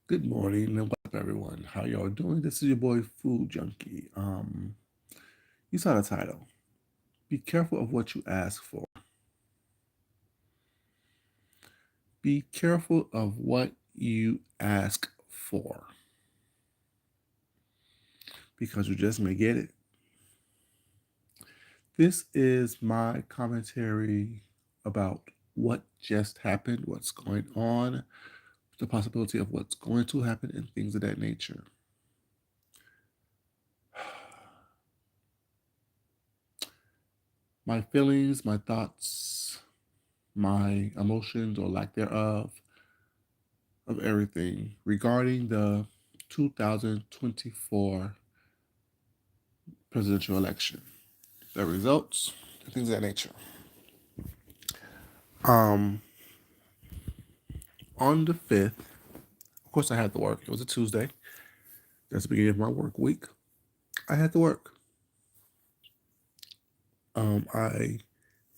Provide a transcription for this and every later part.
Good morning and welcome everyone. How y'all doing? This is your boy Food Junkie. You saw the title. Be careful of what you ask for. Be careful of what you ask for because you just may get it. This is my commentary about what just happened, what's going on, the possibility of what's going to happen, and things of that nature. My feelings, my thoughts, my emotions or lack thereof of everything regarding the 2024 presidential election, the results, things of that nature. Um, on the 5th, of course, I had to work. It was a Tuesday. That's the beginning of my work week. I had to work. I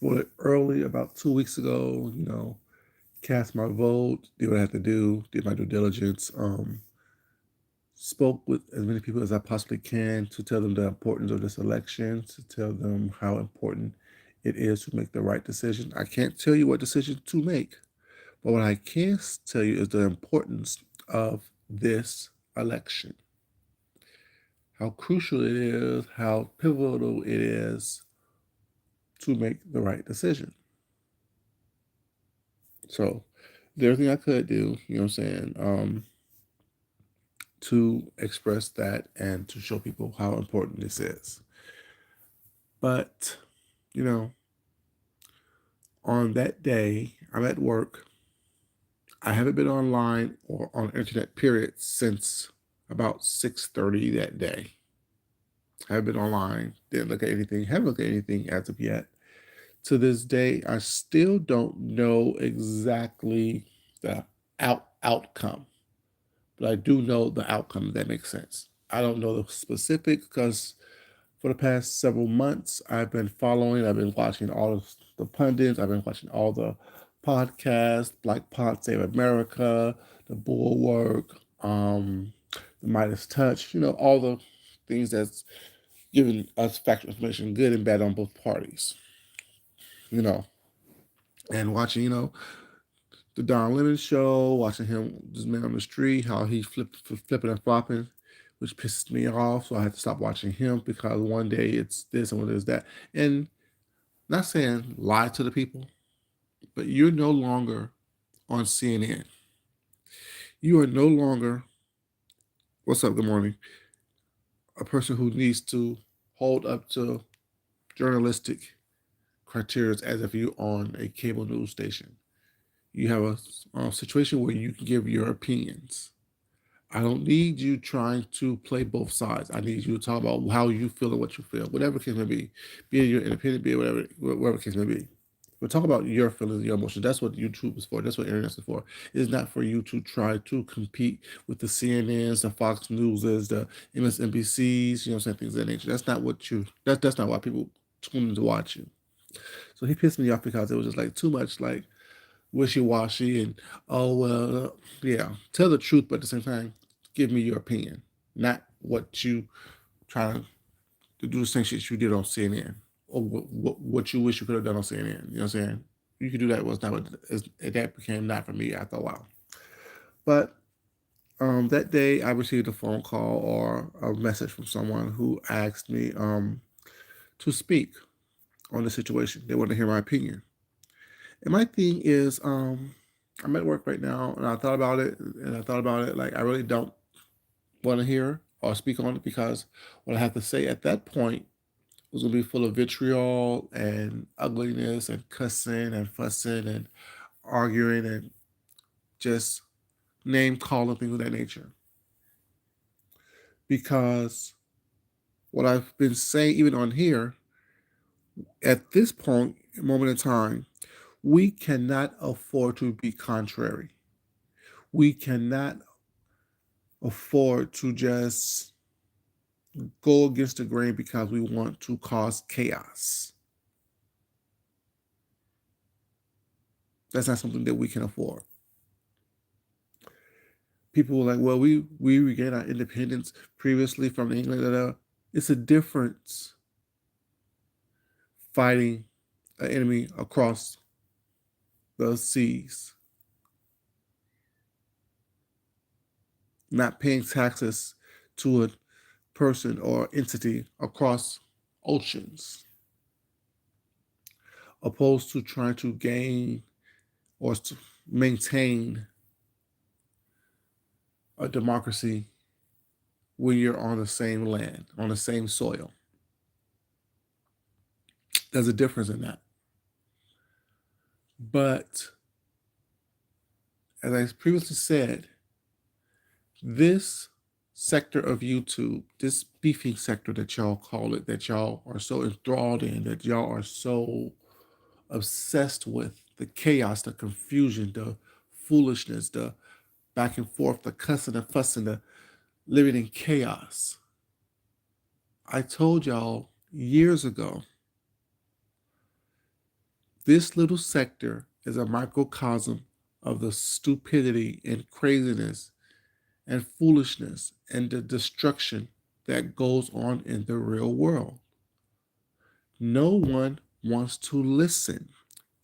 voted early about 2 weeks ago. Cast my vote, did what I had to do, did my due diligence. Spoke with as many people as I possibly can to tell them the importance of this election, to tell them how important it is to make the right decision. I can't tell you what decision to make, but what I can tell you is the importance of this election, how crucial it is, how pivotal it is to make the right decision. So, there's everything I could do, you know what I'm saying, to express that and to show people how important this is. But, you know, on that day, I'm at work. I haven't been online or on the internet period since about 6:30 that day. I haven't been online, didn't look at anything, haven't looked at anything as of yet. To this day, I still don't know exactly the outcome, but I do know the outcome, if that makes sense. I don't know the specifics because for the past several months, I've been watching all of the pundits, I've been watching all the podcasts, like Pod Save America, The Bulwark, the Midas Touch, all the things that's giving us factual information, good and bad on both parties, you know. And watching, the Don Lemon show, watching him, this man on the street, how he flipping and flopping, which pisses me off. So I had to stop watching him because one day it's this and one day it's that. And not saying lie to the people, but you're no longer on CNN. You are no longer, what's up, good morning, a person who needs to hold up to journalistic criteria as if you're on a cable news station. You have a situation where you can give your opinions. I don't need you trying to play both sides. I need you to talk about how you feel and what you feel, whatever case may be it your independent, be it whatever case may be. But talk about your feelings, your emotions. That's what YouTube is for. That's what internet is for. It's not for you to try to compete with the CNNs, the Fox Newses, the MSNBCs, things of that nature. That's not what you. That's not why people tune in to watch you. So he pissed me off because it was just like too much like wishy washy and oh well, yeah. Tell the truth, but at the same time, give me your opinion, not what you try to do the same shit you did on CNN or what you wish you could have done on CNN. You know what I'm saying? You could do that. Was not what that became not for me after a while. But that day, I received a phone call or a message from someone who asked me to speak on the situation. They wanted to hear my opinion. And my thing is, I'm at work right now, and I thought about it, and I thought about it. Like, I really don't want to hear or speak on it because what I have to say at that point was going to be full of vitriol and ugliness and cussing and fussing and arguing and just name calling things of that nature. Because what I've been saying, even on here, at this point, moment in time, we cannot afford to be contrary. We cannot afford to just go against the grain because we want to cause chaos. That's not something that we can afford. People were like, well, we regained our independence previously from England. It's a difference fighting an enemy across the seas, not paying taxes to a person or entity across oceans, opposed to trying to gain or to maintain a democracy when you're on the same land, on the same soil. There's a difference in that. But as I previously said, this sector of YouTube, this beefing sector that y'all call it, that y'all are so enthralled in, that y'all are so obsessed with, the chaos, the confusion, the foolishness, the back and forth, the cussing, the fussing, the living in chaos. I told y'all years ago, this little sector is a microcosm of the stupidity and craziness and foolishness and the destruction that goes on in the real world. No one wants to listen.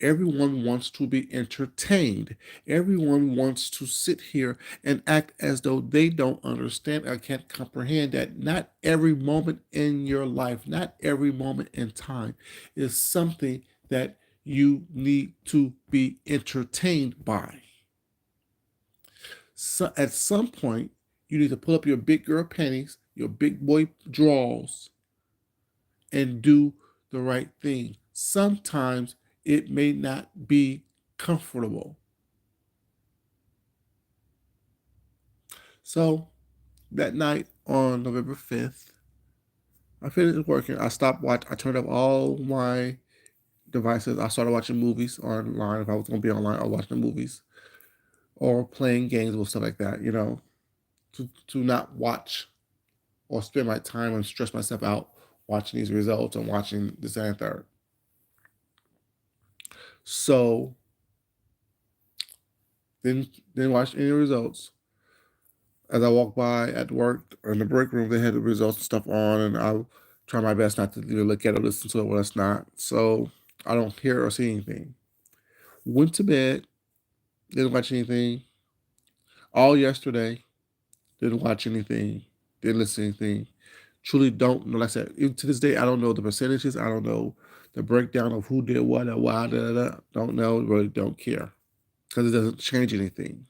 Everyone wants to be entertained. Everyone wants to sit here and act as though they don't understand or can't comprehend that not every moment in your life, not every moment in time is something that you need to be entertained by. So at some point, you need to pull up your big girl panties, your big boy drawers, and do the right thing. Sometimes it may not be comfortable. So that night on November 5th, I finished working. I stopped watching. I turned off all my devices. I started watching movies online. If I was going to be online, I was watching the movies or playing games or stuff like that, to not watch or spend my time and stress myself out watching these results and watching this and third. So didn't watch any results. As I walked by at work or in the break room, they had the results and stuff on, and I try my best not to look at it, listen to it when it's not. So I don't hear or see anything. Went to bed, didn't watch anything. All yesterday, didn't watch anything, didn't listen to anything. Truly don't know. Like I said, even to this day, I don't know the percentages. I don't know the breakdown of who did what or why. Don't know. Really don't care because it doesn't change anything.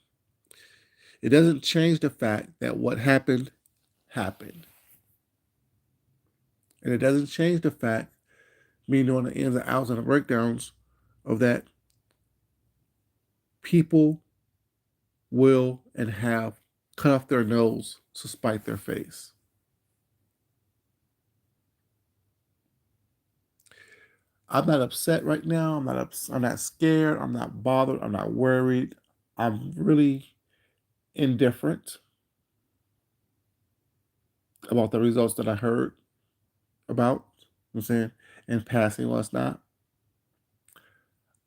It doesn't change the fact that what happened happened, and it doesn't change the fact me knowing the ins and outs and the breakdowns of that people will and have cut off their nose to spite their face. I'm not upset right now. I'm not scared. I'm not bothered. I'm not worried. I'm really indifferent about the results that I heard about. You know what I'm saying, in passing last night.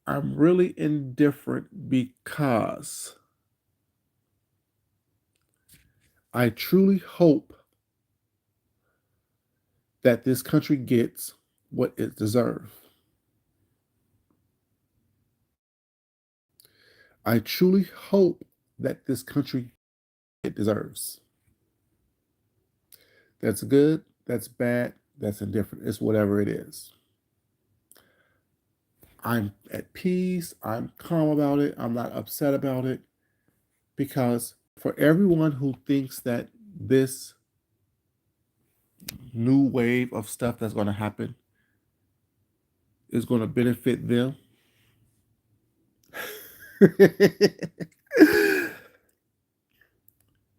I'm really indifferent because I truly hope that this country gets what it deserves. I truly hope that this country it deserves. That's good, that's bad, that's indifferent. It's whatever it is. I'm at peace. I'm calm about it. I'm not upset about it because for everyone who thinks that this new wave of stuff that's going to happen is going to benefit them,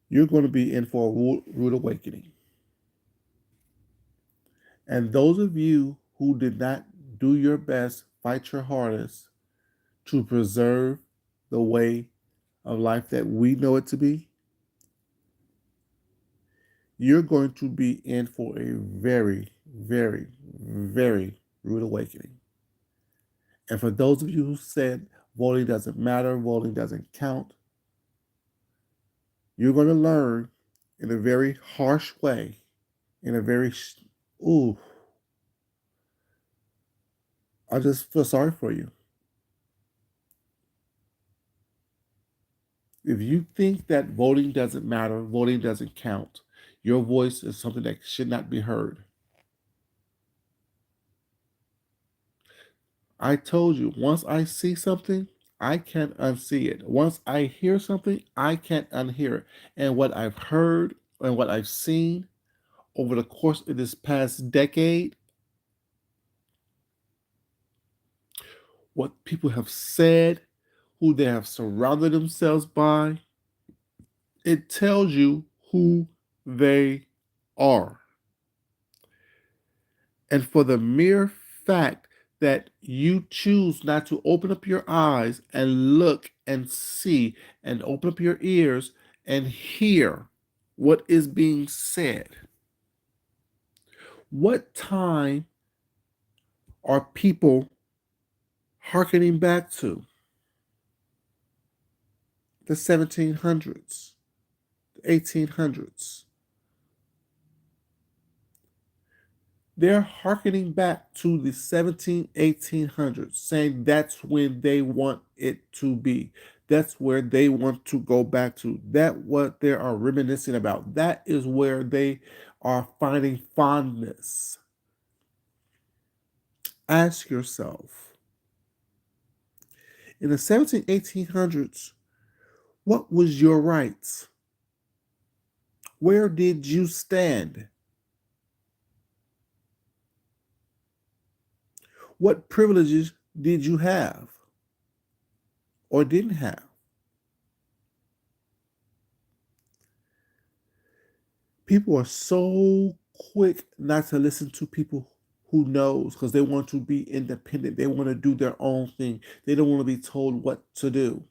you're going to be in for a rude awakening. And those of you who did not do your best, fight your hardest to preserve the way of life that we know it to be, you're going to be in for a very, very, very rude awakening. And for those of you who said voting doesn't matter, voting doesn't count, You're going to learn in a very harsh way, in a very, ooh, I just feel sorry for you. If you think that voting doesn't matter, voting doesn't count, your voice is something that should not be heard. I told you, once I see something, I can't unsee it. Once I hear something, I can't unhear it. And what I've heard and what I've seen over the course of this past decade, what people have said, who they have surrounded themselves by, it tells you who they are. And for the mere fact that you choose not to open up your eyes and look and see and open up your ears and hear what is being said, what time are people hearkening back to? The 1700s, the 1800s. They're hearkening back to the 1800s, saying that's when they want it to be. That's where they want to go back to. That what they are reminiscing about. That is where they are finding fondness. Ask yourself, in the 1800s, what was your rights? Where did you stand? What privileges did you have or didn't have? People are so quick not to listen to people who knows because they want to be independent. They want to do their own thing. They don't want to be told what to do.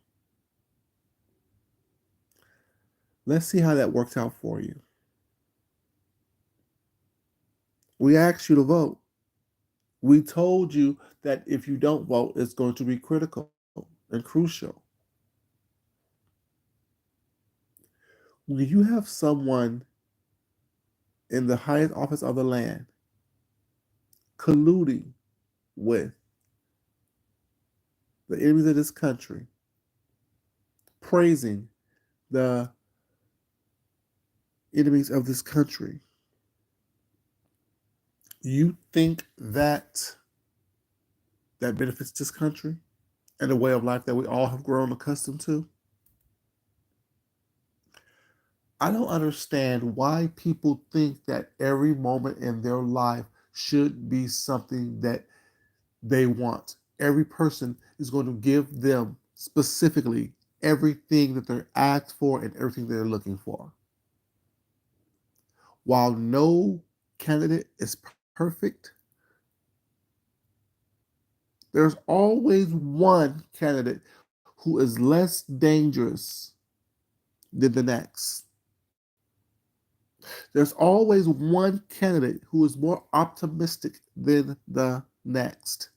Let's see how that works out for you. We asked you to vote. We told you that if you don't vote, it's going to be critical and crucial. When you have someone in the highest office of the land colluding with the enemies of this country, praising the enemies of this country, you think that that benefits this country and the way of life that we all have grown accustomed to? I don't understand why people think that every moment in their life should be something that they want. Every person is going to give them specifically everything that they're asked for and everything they're looking for. While no candidate is perfect, there's always one candidate who is less dangerous than the next. There's always one candidate who is more optimistic than the next.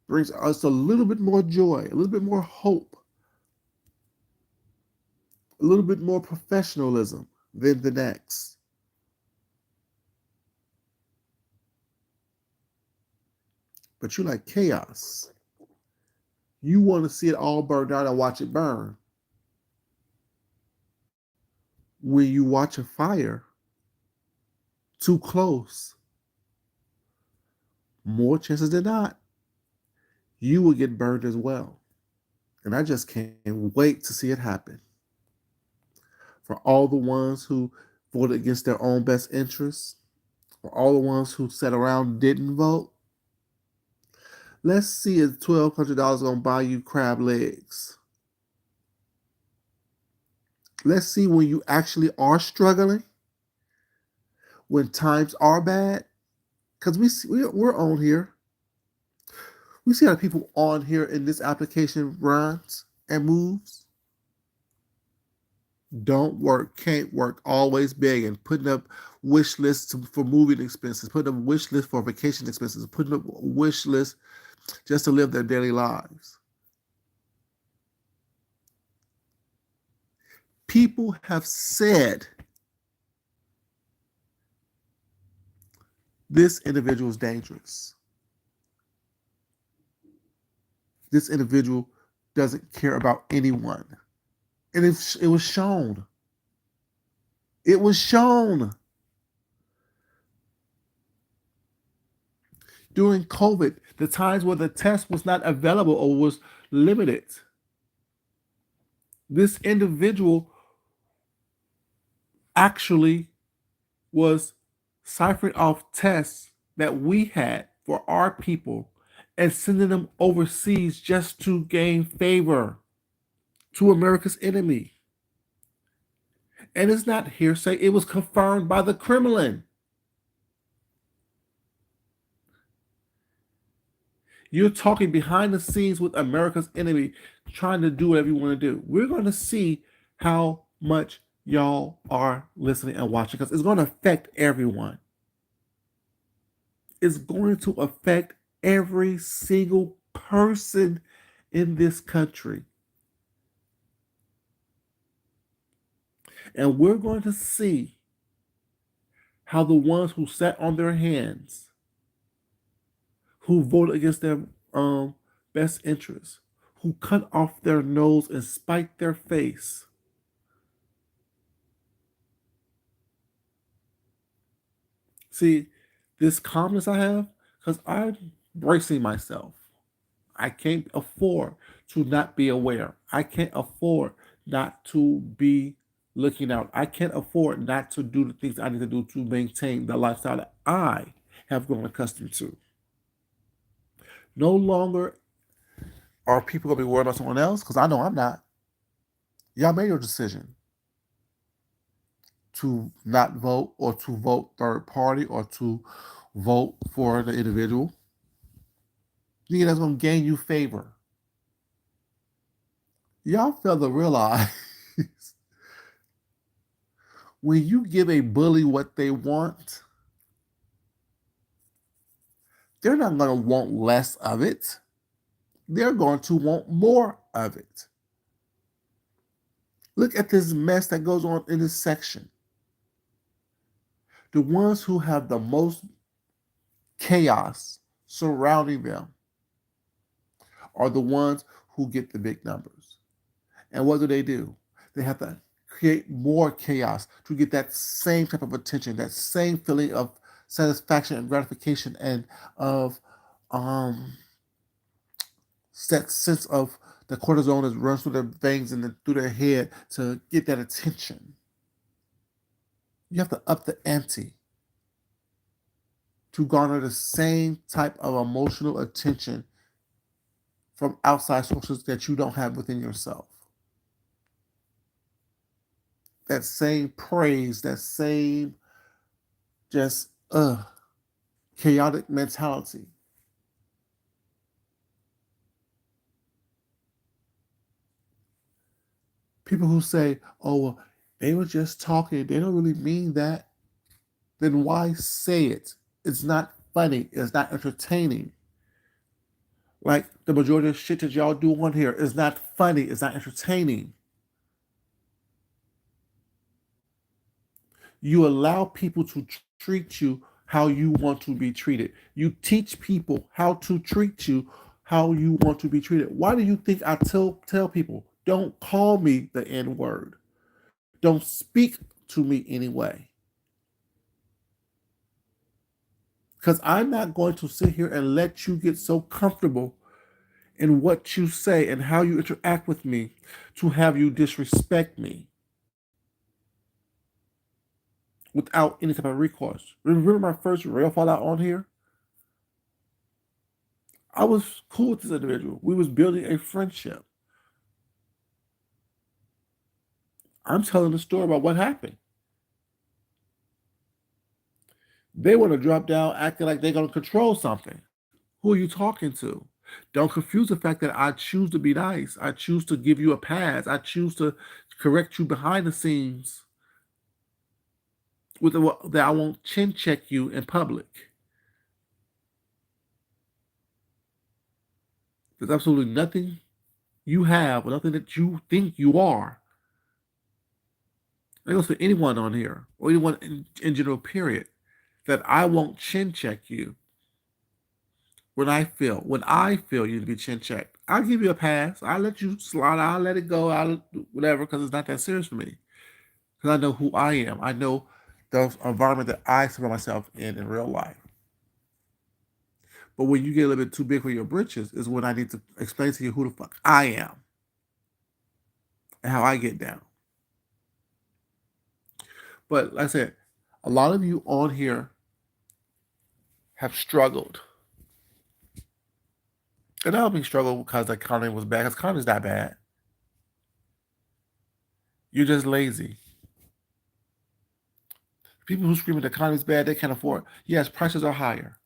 Brings us a little bit more joy, a little bit more hope, a little bit more professionalism than the next. But you like chaos. You want to see it all burn down and watch it burn. When you watch a fire too close, more chances than not, you will get burned as well. And I just can't wait to see it happen. For all the ones who voted against their own best interests, for all the ones who sat around and didn't vote, let's see if $1,200 gonna buy you crab legs. Let's see when you actually are struggling, when times are bad, because we're on here. We see how people on here in this application runs and moves. Don't work, can't work, always begging, putting up wish lists for moving expenses, putting up wish lists for vacation expenses, putting up wish lists just to live their daily lives. People have said this individual is dangerous. This individual doesn't care about anyone. And it was shown. It was shown. During COVID, the times where the test was not available or was limited, this individual actually was ciphering off tests that we had for our people and sending them overseas just to gain favor to America's enemy. And it's not hearsay, it was confirmed by the Kremlin. You're talking behind the scenes with America's enemy, trying to do whatever you want to do. We're going to see how much y'all are listening and watching because it's going to affect everyone. It's going to affect every single person in this country. And we're going to see how the ones who sat on their hands, who voted against their best interests, who cut off their nose and spiked their face, see, this calmness I have, because I'm bracing myself. I can't afford to not be aware. I can't afford not to be looking out. I can't afford not to do the things I need to do to maintain the lifestyle that I have grown accustomed to. No longer are people going to be worried about someone else, because I know I'm not. Y'all made your decision to not vote or to vote third party or to vote for the individual. You think that's going to gain you favor. Y'all fail to realize when you give a bully what they want, they're not going to want less of it. They're going to want more of it. Look at this mess that goes on in this section. The ones who have the most chaos surrounding them are the ones who get the big numbers. And what do? They have to create more chaos to get that same type of attention, that same feeling of satisfaction and gratification and of that sense of the cortisone that runs through their veins and through their head to get that attention. You have to up the ante to garner the same type of emotional attention from outside sources that you don't have within yourself. That same praise, that same just chaotic mentality. People who say, oh, well, they were just talking, they don't really mean that, then why say it? It's not funny, it's not entertaining. Like the majority of shit that y'all do on here is not funny, it's not entertaining. You allow people to treat you how you want to be treated. You teach people how to treat you how you want to be treated. Why do you think I tell people, don't call me the N word? Don't speak to me anyway. Because I'm not going to sit here and let you get so comfortable in what you say and how you interact with me to have you disrespect me without any type of recourse. Remember my first real fallout on here? I was cool with this individual. We was building a friendship. I'm telling the story about what happened. They want to drop down acting like they're going to control something. Who are you talking to? Don't confuse the fact that I choose to be nice. I choose to give you a pass. I choose to correct you behind the scenes with that I won't chin check you in public. There's absolutely nothing you have or nothing that you think you are It goes for anyone on here or anyone in general, period, that I won't chin check you when I feel you to be chin checked. I'll give you a pass. I'll let you slide. I'll let it go. I'll whatever because it's not that serious for me. Because I know who I am. I know the environment that I surround myself in real life. But when you get a little bit too big for your britches, is when I need to explain to you who the fuck I am and how I get down. But like I said, a lot of you on here have struggled. And I don't mean struggle because the economy was bad, because the economy's not bad. You're just lazy. People who scream the economy's bad, they can't afford. Yes, prices are higher.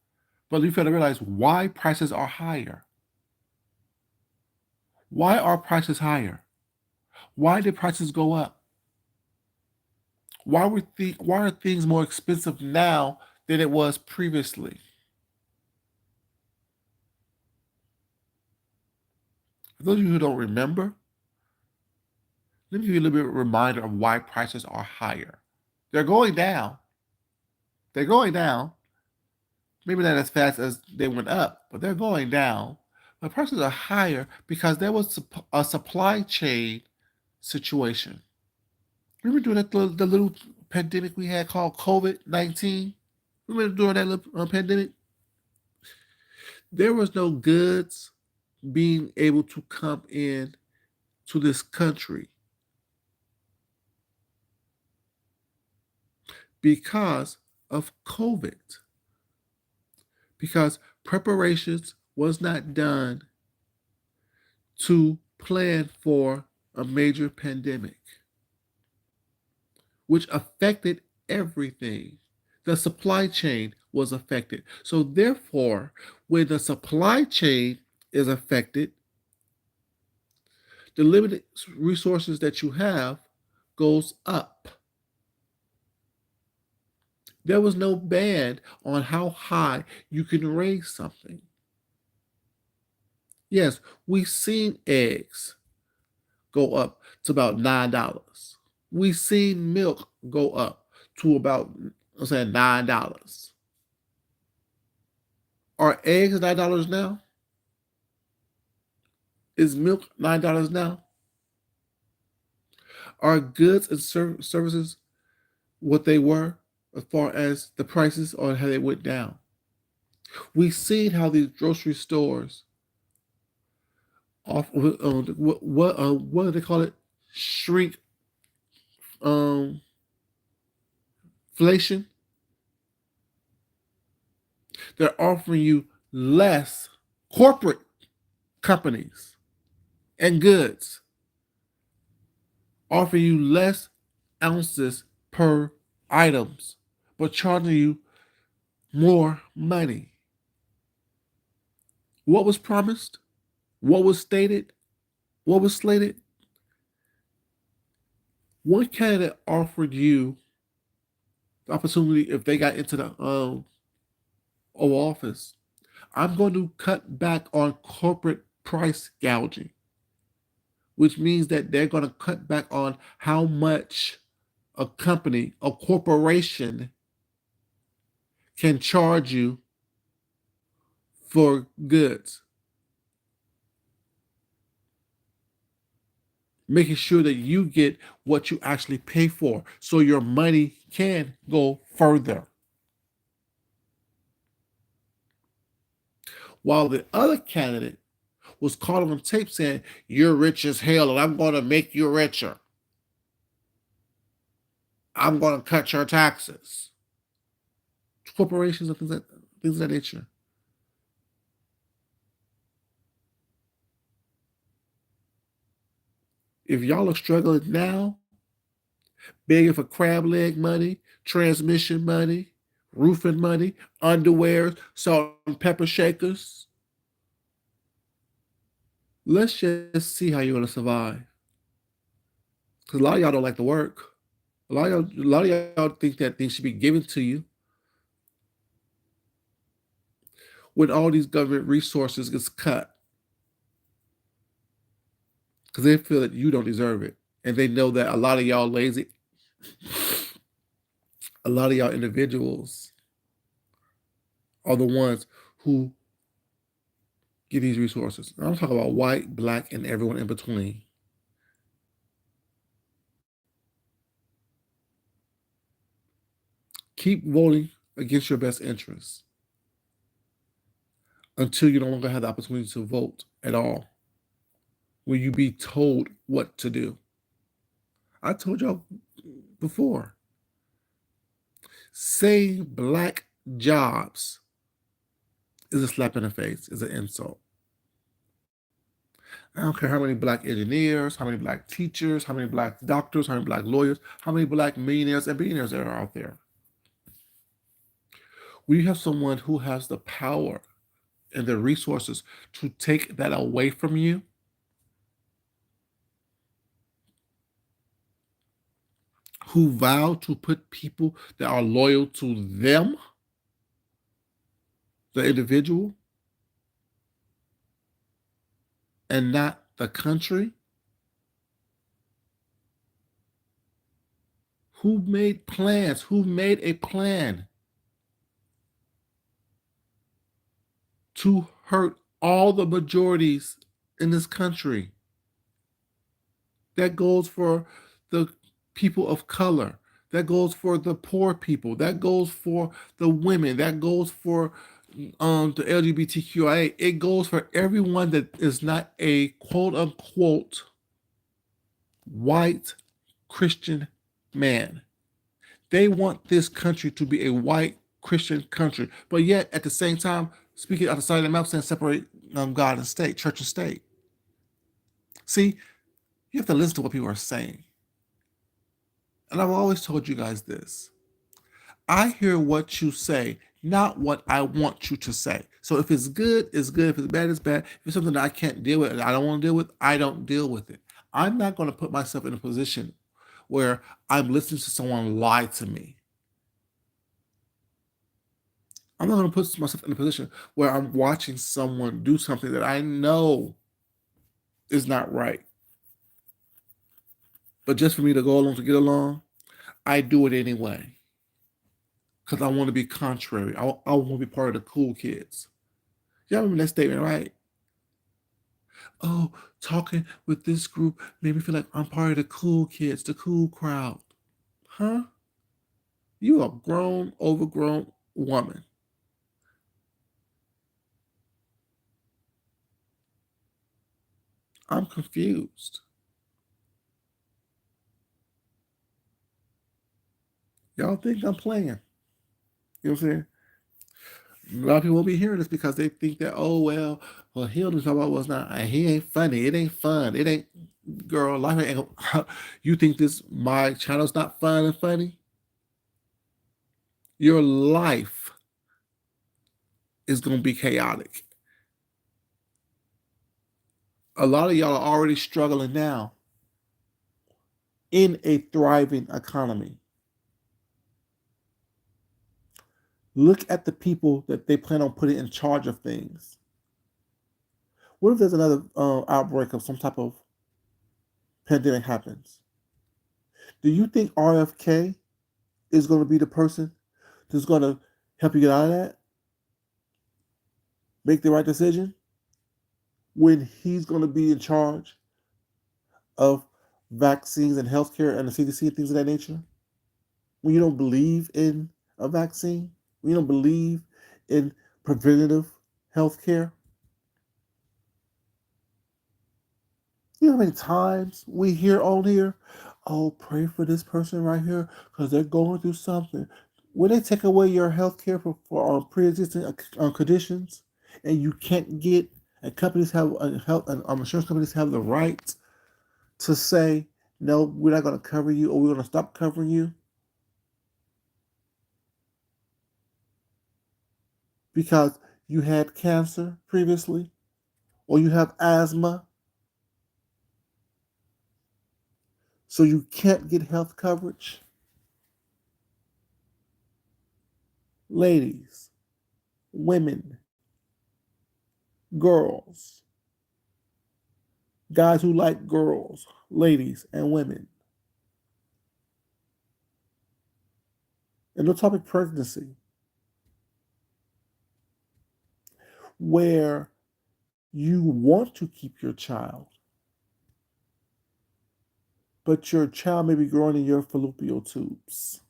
But you fail to realize why prices are higher. Why are prices higher? Why did prices go up? Why are things more expensive now than it was previously? For those of you who don't remember, let me give you a little bit of a reminder of why prices are higher. They're going down. They're going down. Maybe not as fast as they went up, but they're going down. But prices are higher because there was a supply chain situation. Remember during the little pandemic we had called COVID-19? Remember during that little pandemic? There was no goods being able to come in to this country because of COVID. Because preparations was not done to plan for a major pandemic, which affected everything. The supply chain was affected. So therefore, when the supply chain is affected, the limited resources that you have goes up. There was no ban on how high you can raise something. Yes, we've seen eggs go up to about $9. We've seen milk go up to about, I'm saying, $9. Are eggs $9 now? Is milk $9 now? Are goods and services what they were as far as the prices or how they went down? We've seen how these grocery stores off what do they call it? Shrink um inflation. They're offering you less corporate companies and goods offer you less ounces per items, but charging you more money. What was promised? What was stated? What was slated? One candidate offered you the opportunity if they got into the Oval Office. I'm going to cut back on corporate price gouging, which means that they're going to cut back on how much a company, a corporation can charge you for goods, making sure that you get what you actually pay for so your money can go further. While the other candidate was caught on tape saying, "You're rich as hell and I'm going to make you richer. I'm going to cut your taxes." Corporations and things of that nature. If y'all are struggling now, begging for crab leg money, transmission money, roofing money, underwear, salt and pepper shakers, let's just see how you're going to survive. Because a lot of y'all don't like to work. A lot of y'all think that things should be given to you when all these government resources gets cut because they feel that you don't deserve it, and they know that a lot of y'all lazy. A lot of y'all individuals are the ones who get these resources. And I'm talking about white, black, and everyone in between. Keep voting against your best interests until you no longer have the opportunity to vote at all. Will you be told what to do? I told y'all before. Saying black jobs is a slap in the face, is an insult. I don't care how many black engineers, how many black teachers, how many black doctors, how many black lawyers, how many black millionaires and billionaires there are out there. We have someone who has the power and the resources to take that away from you. Who vow to put people that are loyal to them, the individual, and not the country. Who made plans? Who made a plan to hurt all the majorities in this country? That goes for the people of color. That goes for the poor people. That goes for the women. That goes for the LGBTQIA. It goes for everyone that is not a quote unquote white Christian man. They want this country to be a white Christian country, but yet at the same time, speaking out the side of the mouth, saying separate God and state, church and state. See, you have to listen to what people are saying. And I've always told you guys this. I hear what you say, not what I want you to say. So if it's good, it's good. If it's bad, it's bad. If it's something that I can't deal with and I don't want to deal with, I don't deal with it. I'm not going to put myself in a position where I'm listening to someone lie to me. I'm not going to put myself in a position where I'm watching someone do something that I know is not right. But just for me to go along to get along, I do it anyway. Because I want to be contrary. I want to be part of the cool kids. Y'all remember that statement, right? Oh, talking with this group made me feel like I'm part of the cool kids, the cool crowd. Huh? You a grown, overgrown woman. I'm confused. Y'all think I'm playing. You know what I'm saying? A lot of people won't be hearing this because they think that, oh, well, he'll talk about what's not. He ain't funny. It ain't fun. It ain't, girl, life ain't. You think this, my channel's not fun and funny? Your life is going to be chaotic. A lot of y'all are already struggling now in a thriving economy. Look at the people that they plan on putting in charge of things. What if there's another outbreak of some type of pandemic happens? Do you think RFK is going to be the person that's going to help you get out of that? Make the right decision? When he's going to be in charge of vaccines and healthcare and the CDC and things of that nature? When you don't believe in a vaccine? When you don't believe in preventative healthcare? You know how many times we hear on here, oh, pray for this person right here because they're going through something. When they take away your health care for pre-existing conditions and you can't get, and companies have, health and insurance companies have the right to say, no, we're not going to cover you or we're going to stop covering you because you had cancer previously or you have asthma, so you can't get health coverage. Ladies, women, girls, guys who like girls, ladies, and women. Endotopic pregnancy, where you want to keep your child, but your child may be growing in your fallopian tubes.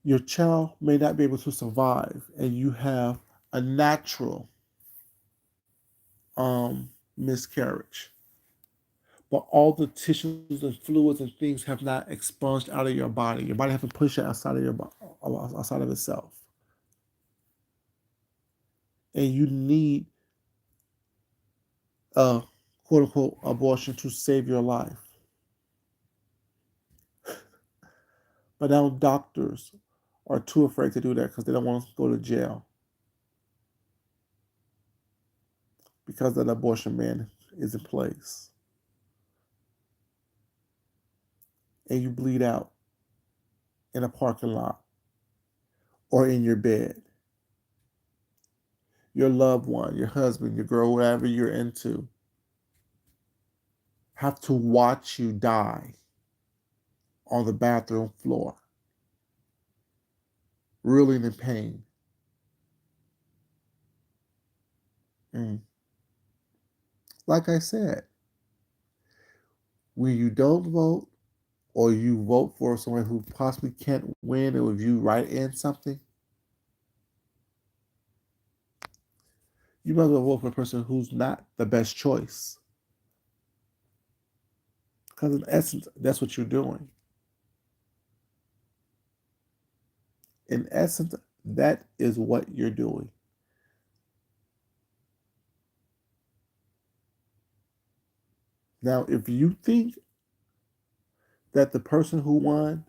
Your child may not be able to survive, and you have a natural miscarriage. But all the tissues and fluids and things have not expunged out of your body. Your body hasn't pushed it outside of outside of itself, and you need a quote unquote abortion to save your life. But now doctors are too afraid to do that because they don't want to go to jail because an abortion ban is in place, and you bleed out in a parking lot or in your bed. Your loved one, your husband, your girl, whatever you're into, have to watch you die on the bathroom floor, reeling in pain. Mm. Like I said, when you don't vote or you vote for someone who possibly can't win, or if you write in something, you might as well vote for a person who's not the best choice. Because in essence, that's what you're doing. In essence, that is what you're doing. Now, if you think that the person who won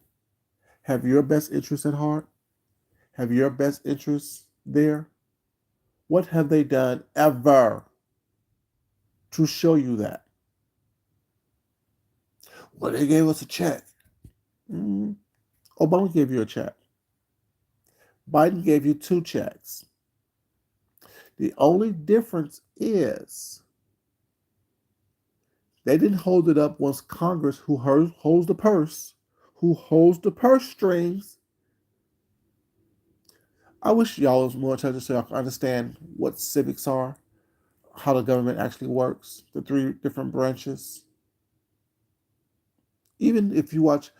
have your best interests at heart, have your best interests there, what have they done ever to show you that? Well, they gave us a check. Mm-hmm. Obama gave you a check. Biden gave you 2 checks. The only difference is they didn't hold it up once Congress, who holds the purse strings. I wish y'all was more intelligent so y'all can understand what civics are, how the government actually works, the 3 different branches. Even if you watch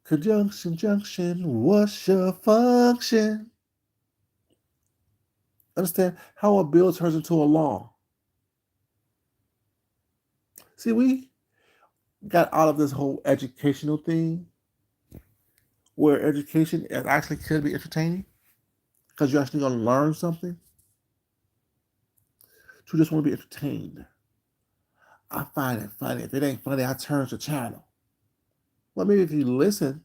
Conjunction Junction, what's your function? Understand how a bill turns into a law. See, we got out of this whole educational thing where education actually could be entertaining because you're actually going to learn something, to just want to be entertained. I find it funny. If it ain't funny, I turn the channel. Well, maybe if you listen,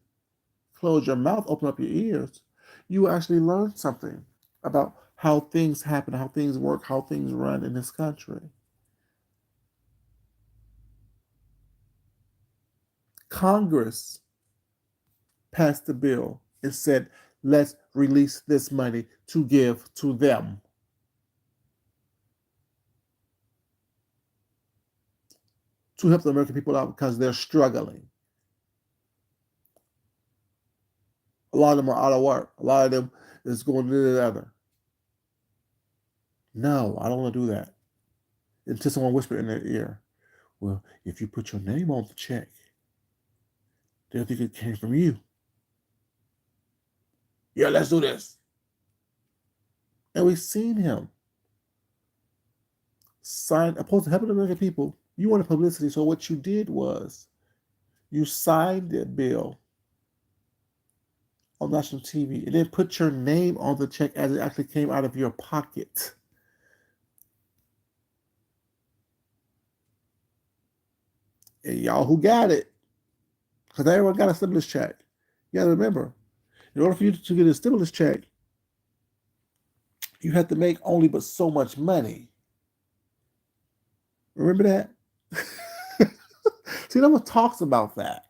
close your mouth, open up your ears, you will actually learn something about how things happen, how things work, how things run in this country. Congress passed the bill and said, let's release this money to give to them. To help the American people out because they're struggling. A lot of them are out of work. A lot of them is going to do the other. No, I don't want to do that. Until someone whispered in their ear, well, if you put your name on the check, they'll think it came from you. Yeah, let's do this. And we've seen him sign, opposed to helping the American people. You wanted publicity, so what you did was you signed the bill on national TV and then put your name on the check as it actually came out of your pocket. And y'all who got it, because everyone got a stimulus check. You got to remember, in order for you to get a stimulus check, you have to make only but so much money. Remember that? See, no one talks about that.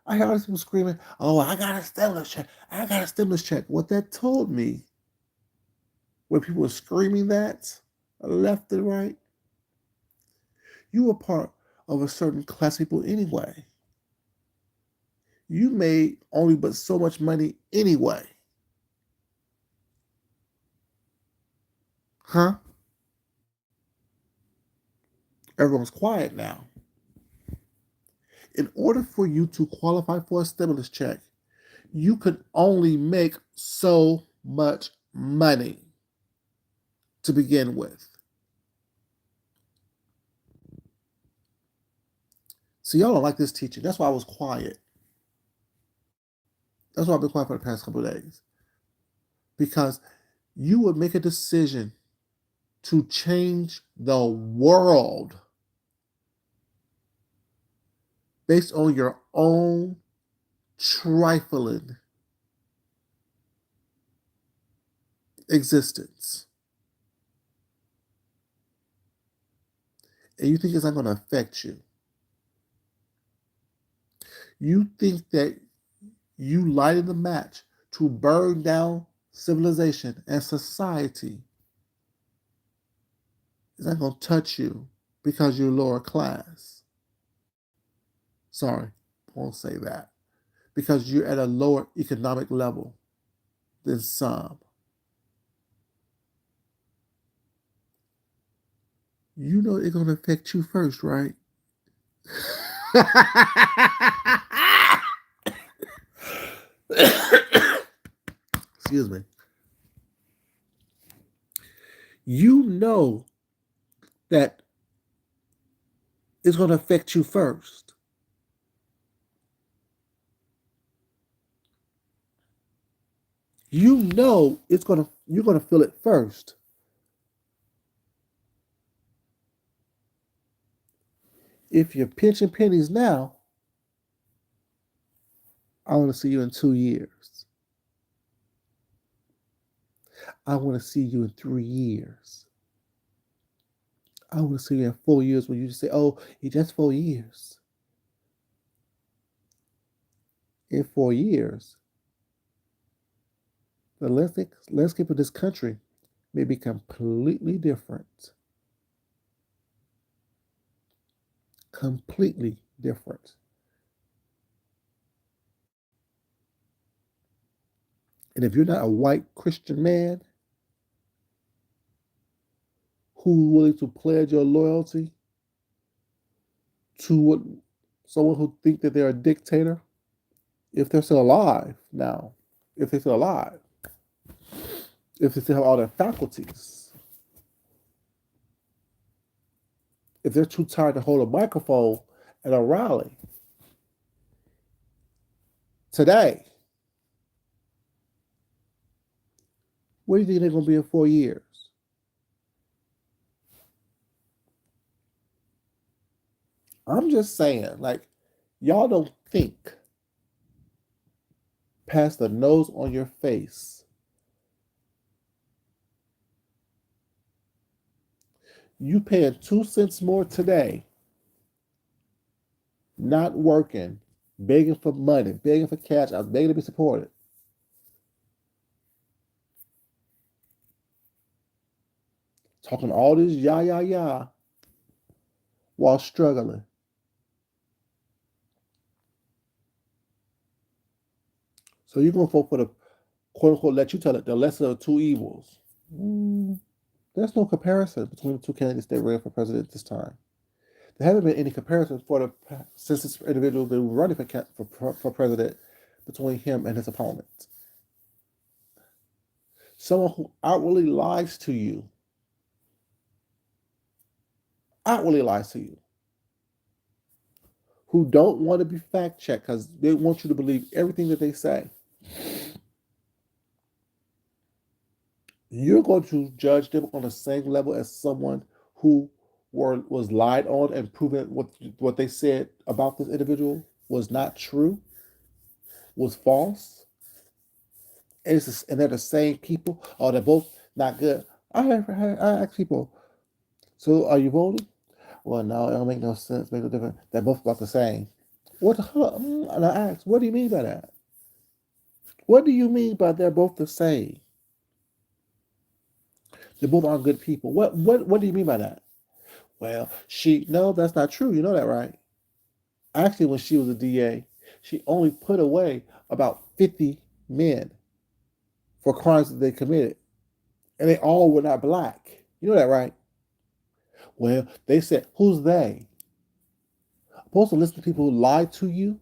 I hear all these people screaming, oh, I got a stimulus check. I got a stimulus check. What that told me, when people were screaming that left and right, you were part of a certain class of people anyway. You made only but so much money anyway. Huh? Everyone's quiet now. In order for you to qualify for a stimulus check, you could only make so much money to begin with. So y'all don't like this teaching. That's why I was quiet. That's why I've been quiet for the past couple of days. Because you would make a decision to change the world based on your own trifling existence. And you think it's not going to affect you. You think that you lighted the match to burn down civilization and society is not going to touch you because you're lower class. Sorry, I won't say that. Because you're at a lower economic level than some. You know it's going to affect you first, right? Excuse me. You know that it's going to affect you first. You know you're going to feel it first. If you're pinching pennies now, I want to see you in 2 years. I want to see you in 3 years. I want to see you in 4 years when you just say, oh, it's just 4 years. In 4 years, the landscape of this country may be completely different. Completely different. And if you're not a white Christian man who's willing to pledge your loyalty to someone who thinks that they're a dictator, if they're still alive now, if they're still alive, if they still have all their faculties, if they're too tired to hold a microphone at a rally today, where do you think they're going to be in 4 years? I'm just saying, like, y'all don't think past the nose on your face. You paying 2 cents more today, not working, begging for money, begging for cash, I was begging to be supported. Talking all this yah while struggling. So you're going to vote for the quote unquote, let you tell it, the lesser of two evils. There's no comparison between the two candidates that ran for president this time. There haven't been any comparisons since this individual been running for president between him and his opponent. Someone who outwardly lies to you. Outwardly lies to you. Who don't want to be fact checked because they want you to believe everything that they say. You're going to judge them on the same level as someone who was lied on and proven what they said about this individual was not true, was false, and they're the same people. Oh, they're both not good. I ask people, so are you voting? Well, no, it don't make no sense, make no difference. They're both about the same. What the hell? And I ask, what do you mean by that? What do you mean by they're both the same? They both aren't good people. What do you mean by that? Well, no, that's not true. You know that, right? Actually, when she was a DA, she only put away about 50 men for crimes that they committed, and they all were not black. You know that, right? Well, they said, who's they? Supposed to listen to people who lie to you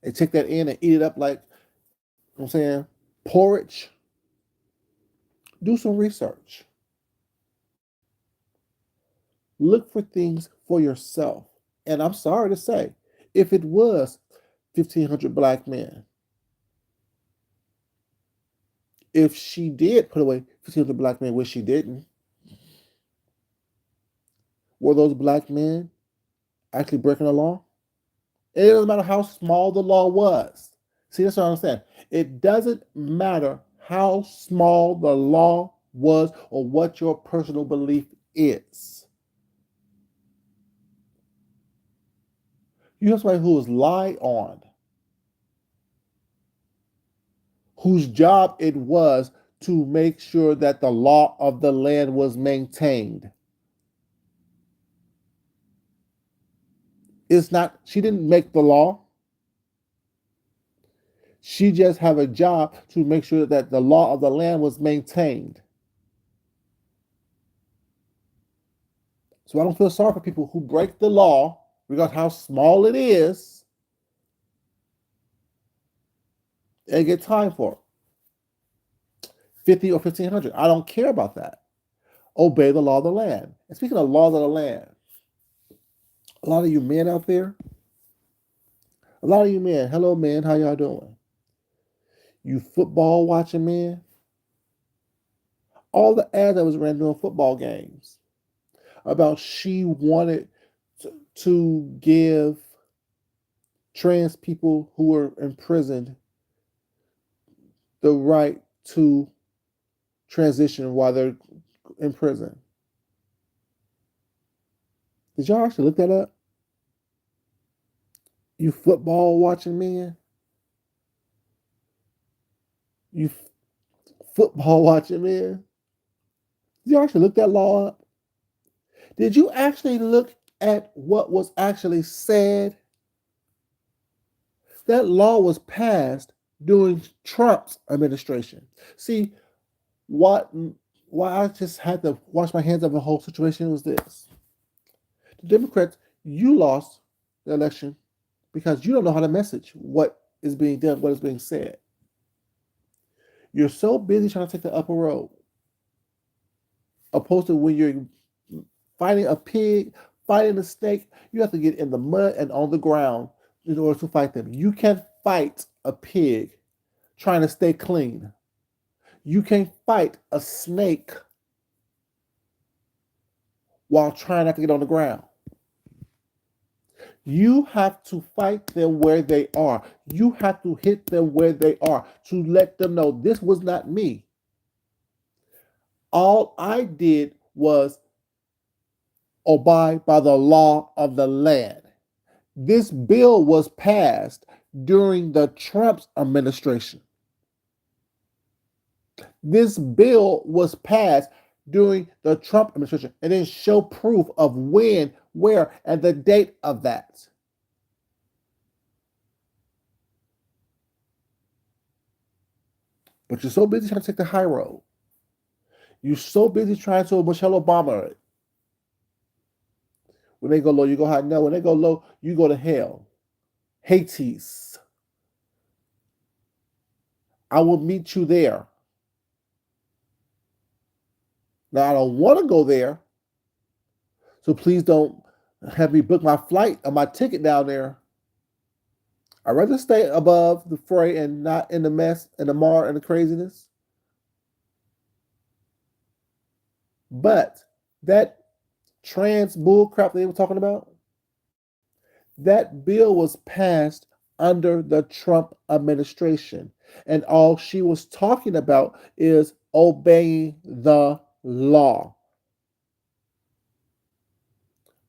and take that in and eat it up like, you know what I'm saying, porridge? Do some research. Look for things for yourself. And I'm sorry to say, if it was 1,500 black men, if she did put away 1,500 black men, which she didn't, were those black men actually breaking the law? It doesn't matter how small the law was. See, that's what I'm saying. It doesn't matter how small the law was or what your personal belief is. You have somebody who was lied on, whose job it was to make sure that the law of the land was maintained. It's not, she didn't make the law. She just had a job to make sure that the law of the land was maintained. So I don't feel sorry for people who break the law, regardless how small it is, and get time for it. 50 or 1,500. I don't care about that. Obey the law of the land. And speaking of laws of the land, a lot of you men out there, hello men, how y'all doing? You football watching men, all the ads that was ran during football games about she wanted to give trans people who were imprisoned the right to transition while they're in prison. Did y'all actually look that up? You football watching men? You football watching men? Did you actually look that law up? Did you actually look at what was actually said? That law was passed during Trump's administration. See, what why I just had to wash my hands of the whole situation was this. The Democrats, you lost the election because you don't know how to message what is being done, what is being said. You're so busy trying to take the upper road, opposed to when you're fighting a pig, fighting a snake, you have to get in the mud and on the ground in order to fight them. You can't fight a pig trying to stay clean. You can't fight a snake while trying not to get on the ground. You have to fight them where they are. You have to hit them where they are to let them know this was not me. All I did was abide by the law of the land. This bill was passed during the Trump's administration. This bill was passed during the Trump administration and then show proof of when, where, and the date of that. But you're so busy trying to take the high road. You're so busy trying to Michelle Obama it. When they go low, you go high. No, when they go low, you go to hell. Hades. I will meet you there. Now, I don't want to go there. So please don't have me book my flight or my ticket down there. I'd rather stay above the fray and not in the mess and the mar and the craziness. But that trans bull crap they were talking about, that bill was passed under the Trump administration. And all she was talking about is obeying the law,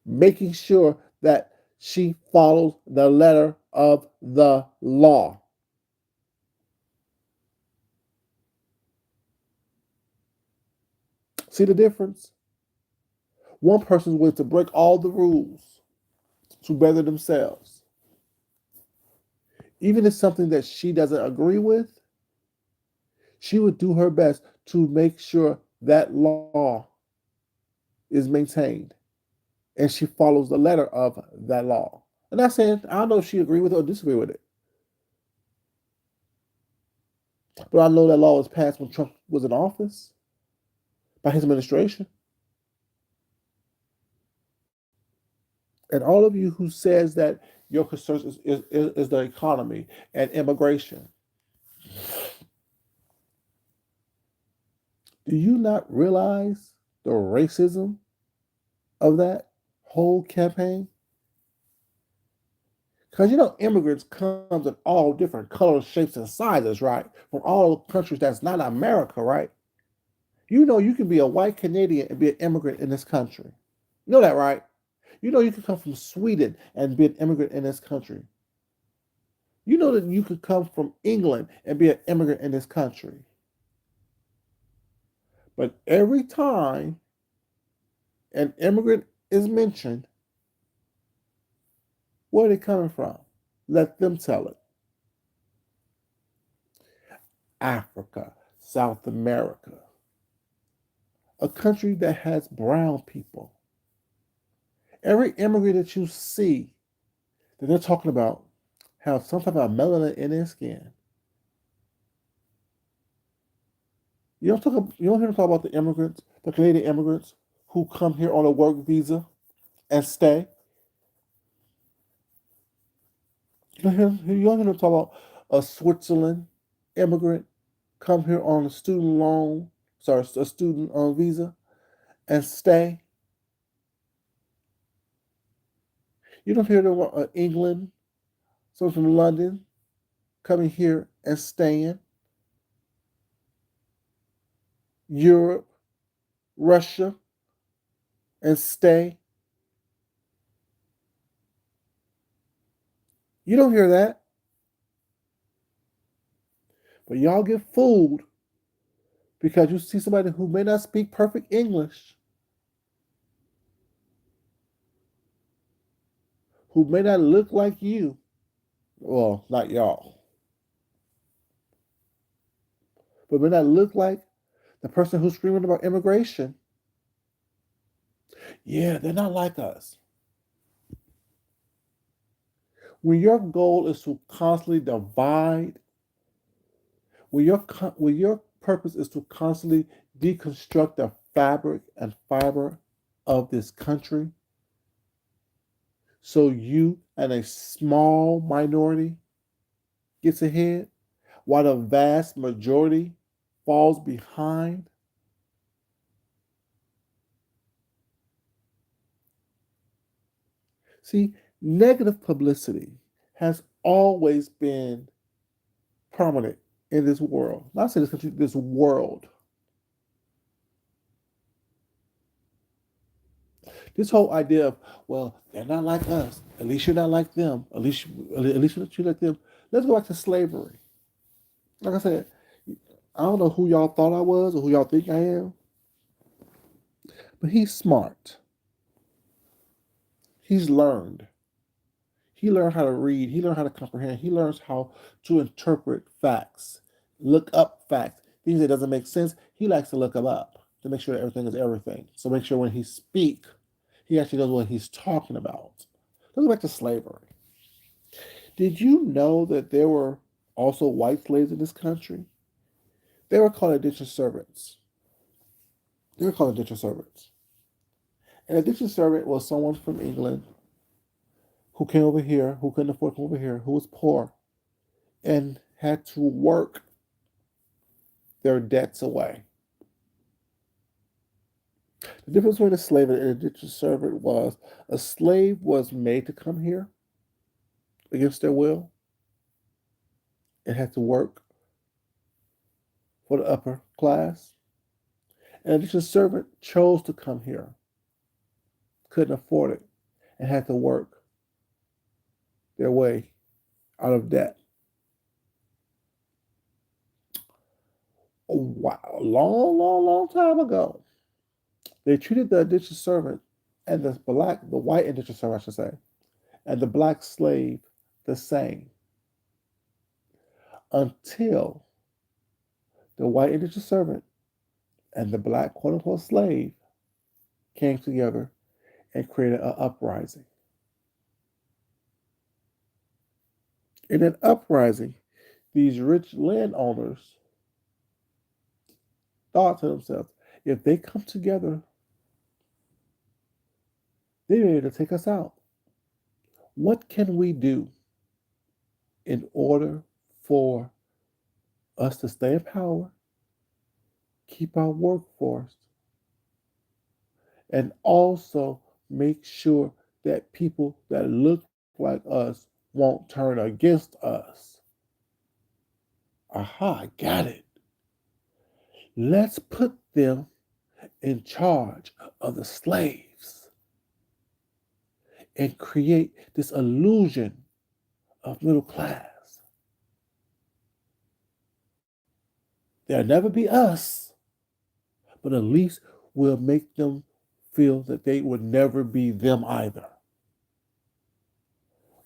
making sure that she follows the letter of the law. See the difference? One person is willing to break all the rules to better themselves. Even if it's something that she doesn't agree with, she would do her best to make sure that law is maintained and she follows the letter of that law. And I'm saying, I don't know if she agree with it or disagree with it. But I know that law was passed when Trump was in office by his administration. And all of you who says that your concern is the economy and immigration, do you not realize the racism of that whole campaign? Because immigrants comes in all different colors, shapes, and sizes, right? From all countries that's not America, right? You can be a white Canadian and be an immigrant in this country. You know that, right? You can come from Sweden and be an immigrant in this country. You know that you could come from England and be an immigrant in this country. But every time an immigrant is mentioned, where are they coming from? Let them tell it. Africa, South America, a country that has brown people. Every immigrant that you see that they're talking about have some type of melanin in their skin. You don't hear them talk about the immigrants, the Canadian immigrants who come here on a work visa and stay. You don't hear them talk about a Switzerland immigrant come here on a student loan, sorry, a student on visa and stay. You don't hear them about England, someone from London coming here and staying. Europe, Russia, and stay. You don't hear that. But y'all get fooled because you see somebody who may not speak perfect English, who may not look like you. Well, not y'all, but may not look like the person who's screaming about immigration. Yeah, they're not like us. When your goal is to constantly divide, when your purpose is to constantly deconstruct the fabric and fiber of this country, so you and a small minority gets ahead, while the vast majority falls behind. See, negative publicity has always been prominent in this world. Not say this country, this world. This whole idea of, well, they're not like us. At least you're not like them. At least you're like them. Let's go back to slavery. Like I said, I don't know who y'all thought I was or who y'all think I am, but he's smart. He's learned. He learned how to read. He learned how to comprehend. He learns how to interpret facts, look up facts. Things that doesn't make sense, he likes to look them up to make sure that everything is everything. So make sure when he speak, he actually knows what he's talking about. Let's go back to slavery. Did you know that there were also white slaves in this country? They were called indentured servants. They were called indentured servants. An indentured servant was someone from England who came over here, who couldn't afford to come over here, who was poor, and had to work their debts away. The difference between a slave and an indentured servant was a slave was made to come here against their will and had to work for the upper class. An indentured servant chose to come here, couldn't afford it, and had to work their way out of debt. A long, long, long time ago, they treated the indentured servant and the white indentured servant, I should say, and the black slave the same, until the white indentured servant and the black quote unquote slave came together and created an uprising. In an uprising, these rich landowners thought to themselves, if they come together, they're able to take us out. What can we do in order for us to stay in power, keep our workforce, and also make sure that people that look like us won't turn against us? Aha, I got it. Let's put them in charge of the slaves and create this illusion of middle class. There'll never be us, but at least we'll make them feel that they would never be them either.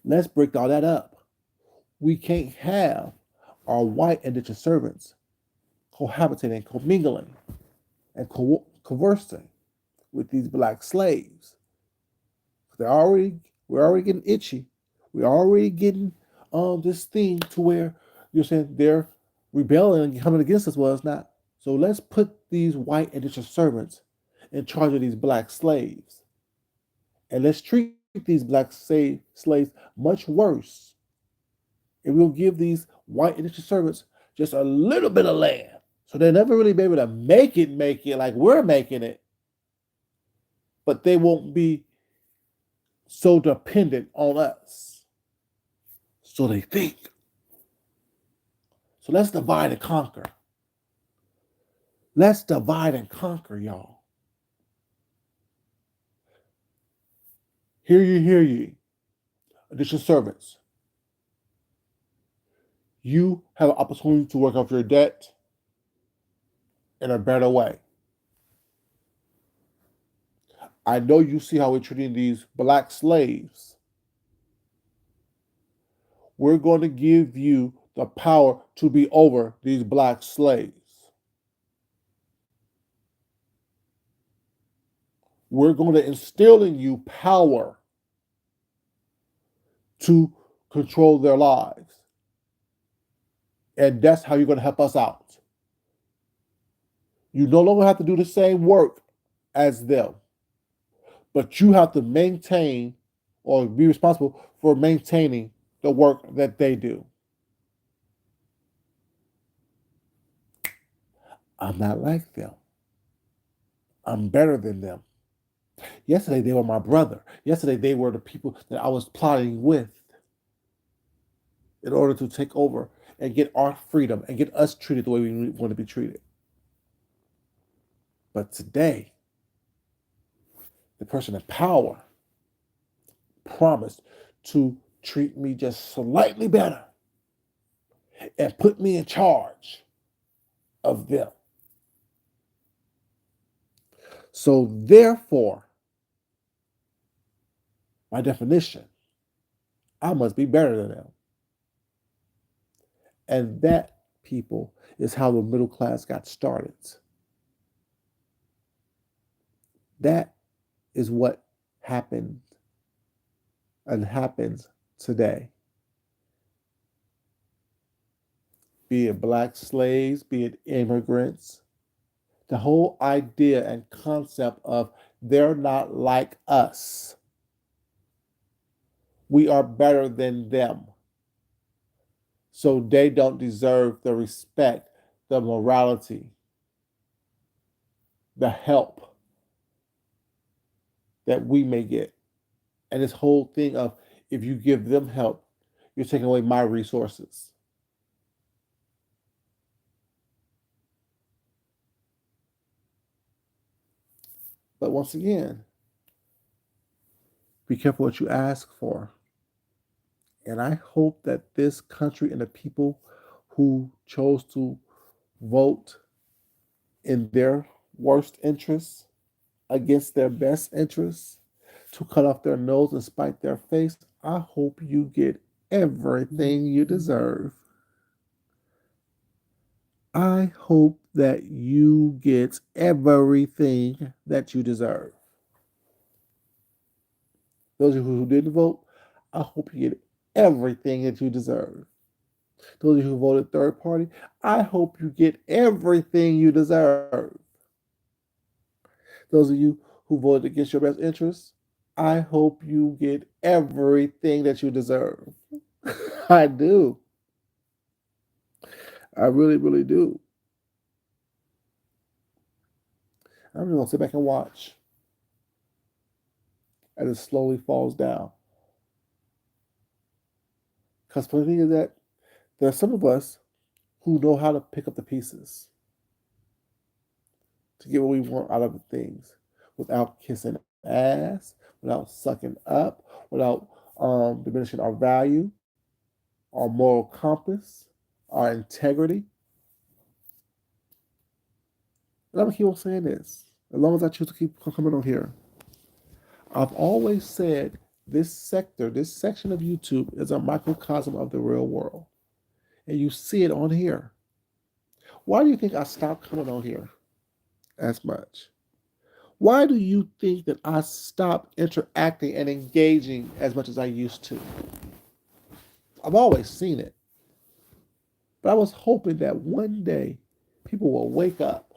Let's break all that up. We can't have our white indentured servants cohabitating, commingling, and conversing with these black slaves. We're already getting itchy. We're already getting this thing to where you're saying they're rebelling and coming against us. Well, it's not. So let's put these white indentured servants in charge of these black slaves. And let's treat these black slaves much worse. And we'll give these white indentured servants just a little bit of land. So they'll never really be able to make it like we're making it. But they won't be so dependent on us. So they think. So let's divide and conquer. Let's divide and conquer, y'all. Hear ye, indentured servants. You have an opportunity to work off your debt in a better way. I know you see how we're treating these black slaves. We're going to give you the power to be over these black slaves. We're going to instill in you power to control their lives. And that's how you're going to help us out. You no longer have to do the same work as them, but you have to maintain or be responsible for maintaining the work that they do. I'm not like them. I'm better than them. Yesterday, they were my brother. Yesterday, they were the people that I was plotting with in order to take over and get our freedom and get us treated the way we want to be treated. But today, the person in power promised to treat me just slightly better and put me in charge of them. So therefore, by definition, I must be better than them. And that, people, is how the middle class got started. That is what happened and happens today. Be it black slaves, be it immigrants, the whole idea and concept of they're not like us. We are better than them. So they don't deserve the respect, the morality, the help that we may get. And this whole thing of if you give them help, you're taking away my resources. But once again, be careful what you ask for. And I hope that this country and the people who chose to vote in their worst interests against their best interests to cut off their nose and spite their face, I hope you get everything you deserve. I hope that you get everything that you deserve. Those of you who didn't vote, I hope you get everything that you deserve. Those of you who voted third party, I hope you get everything you deserve. Those of you who voted against your best interests, I hope you get everything that you deserve. I do. I really, really do. I'm just going to sit back and watch as it slowly falls down. Because the thing is that there are some of us who know how to pick up the pieces to get what we want out of the things without kissing ass, without sucking up, without diminishing our value, our moral compass, our integrity. And I'm going to keep on saying this as long as I choose to keep coming on here. I've always said this sector, this section of YouTube is a microcosm of the real world. And you see it on here. Why do you think I stopped coming on here as much? Why do you think that I stopped interacting and engaging as much as I used to? I've always seen it. But I was hoping that one day people will wake up.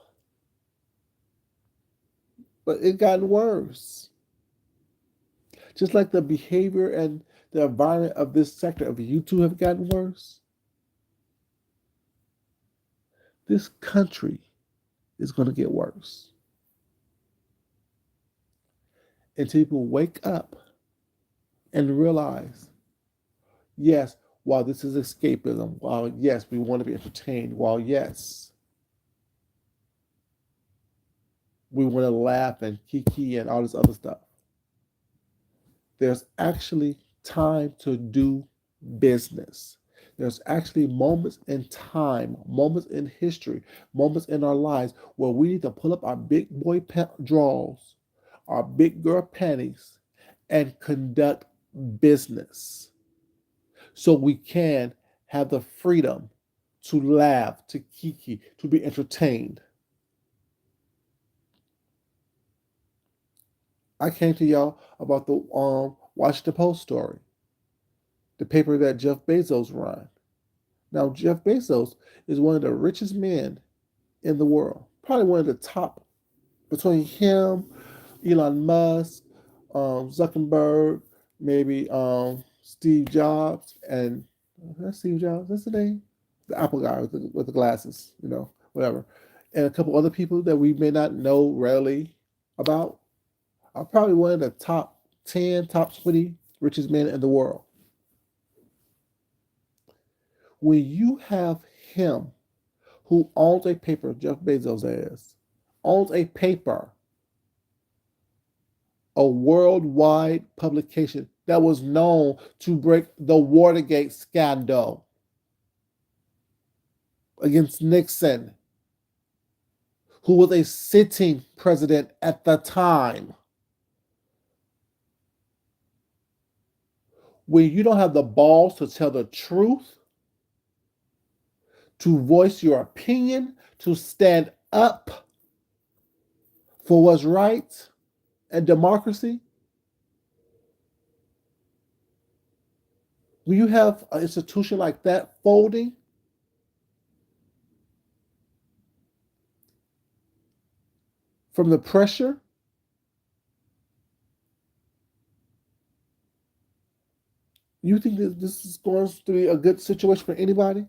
But it got worse. Just like the behavior and the environment of this sector of YouTube have gotten worse, this country is going to get worse. Until people wake up and realize, yes, while this is escapism, while yes, we want to be entertained, while yes, we want to laugh and kiki and all this other stuff, there's actually time to do business. There's actually moments in time, moments in history, moments in our lives where we need to pull up our big boy drawers, our big girl panties, and conduct business so we can have the freedom to laugh, to kiki, to be entertained. I came to y'all about the Washington Post story, the paper that Jeff Bezos run. Now, Jeff Bezos is one of the richest men in the world, probably one of the top between him, Elon Musk, Zuckerberg, maybe Steve Jobs, and that's Steve Jobs. That's the name, the Apple guy with the glasses, whatever, and a couple other people that we may not know readily about. Are probably one of the top 10, top 20 richest men in the world. When you have him who owns a paper, Jeff Bezos owns a paper, a worldwide publication that was known to break the Watergate scandal against Nixon, who was a sitting president at the time. When you don't have the balls to tell the truth, to voice your opinion, to stand up for what's right and democracy, when you have an institution like that folding, from the pressure, you think that this is going to be a good situation for anybody?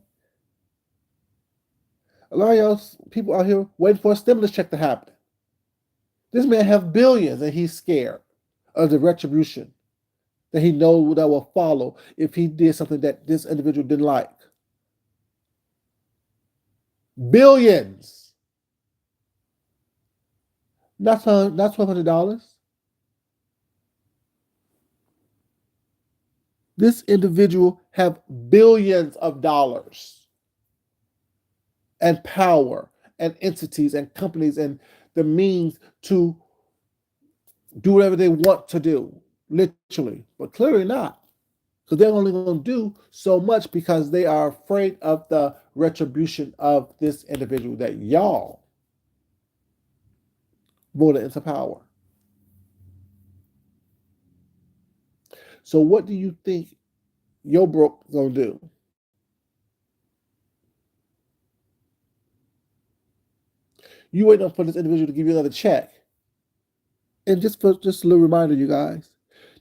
A lot of y'all people out here waiting for a stimulus check to happen. This man have billions and he's scared of the retribution that he knows that will follow if he did something that this individual didn't like. Billions. Not $1,200. This individual have billions of dollars and power and entities and companies and the means to do whatever they want to do, literally, but clearly not. Because they're only going to do so much because they are afraid of the retribution of this individual that y'all voted into power. So what do you think your broke gonna do? You waiting for this individual to give you another check. And just a little reminder, you guys,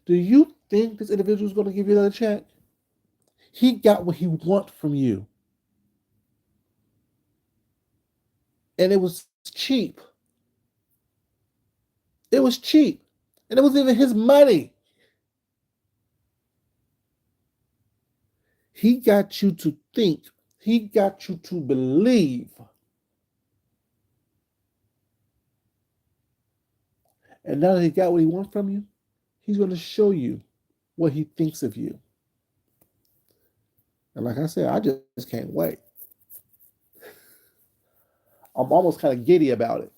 do you think this individual is gonna give you another check? He got what he want from you. And it was cheap. It was cheap. And it was even his money. He got you to think. He got you to believe. And now that he got what he wants from you, he's going to show you what he thinks of you. And like I said, I just can't wait. I'm almost kind of giddy about it.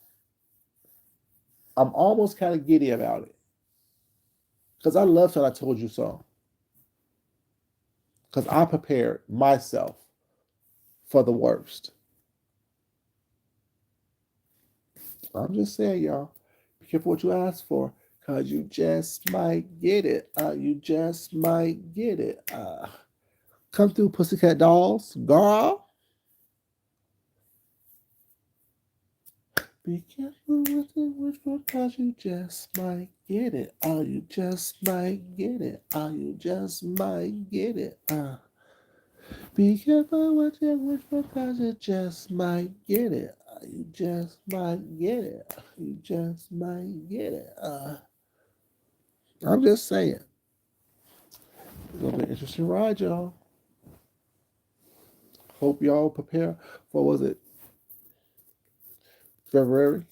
I'm almost kind of giddy about it. Because I love that I told you so. Because I prepared myself for the worst. I'm just saying, y'all, be careful what you ask for. Because you just might get it. You just might get it. Come through, Pussycat Dolls. Girl. Be careful with the wish for, cause you just might get it. You just might get it. You just might get it. Be careful what you wish for, cause you just might get it. You just might get it. You just might get it. I'm just saying. It's gonna be an interesting ride, y'all. Hope y'all prepare for, was it February,